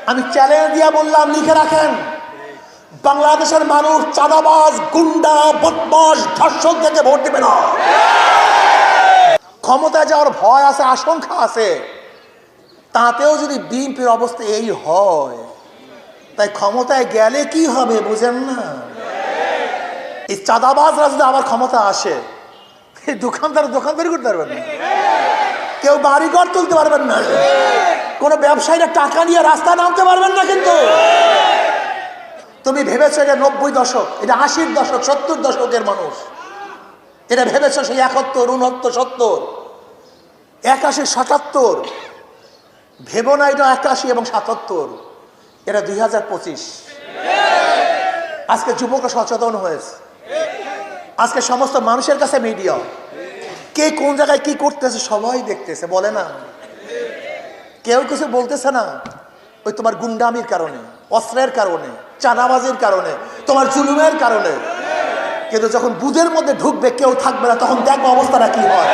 আমি চ্যালেঞ্জ দিয়ে বললাম, লিখে রাখেন, বাংলাদেশের মানুষ চাঁদাবাজ, গুন্ডা, বদমাশ, ধর্ষক থেকে ভোট দেবে না। ক্ষমতায় যাওয়ার ভয় আছে, আশঙ্কা আছে। তাতেও যদি বিএনপির অবস্থা এই হয়, তাই ক্ষমতায় গেলে কি হবে বুঝেন না? এই চাঁদাবাজরা যদি আবার ক্ষমতা আসে, এই দোকানদারি করতে পারবেন না, কেউ বাড়িঘর তুলতে পারবেন না, কোনো ব্যবসায়ীরা টাকা নিয়ে রাস্তায় নামতে পারবেন না। কিন্তু তুমি ভেবেছো এটা 90 দশক, এটা 80-র দশক, 70 দশকের মানুষ, এটা ভেবেছো সেই 71, 69, 70, 81, 77, ভেবো না এটা 81 এবং 77, এটা 2025। আজকে যুবকরা সচেতন হয়েছে, আজকে সমস্ত মানুষের কাছে মিডিয়া, কে কোন জায়গায় কি করতেছে সবাই দেখতেছে, বলে না, কেউ কিছু বলতেছে না। ওই তোমার গুন্ডামির কারণে, অস্ত্রের কারণে, চাঁদাবাজির কারণে, তোমার জুলুমের কারণে। কিন্তু যখন বুধের মধ্যে ঢুকবে, কেউ থাকবে না, তখন দেখবো অবস্থাটা কি হয়।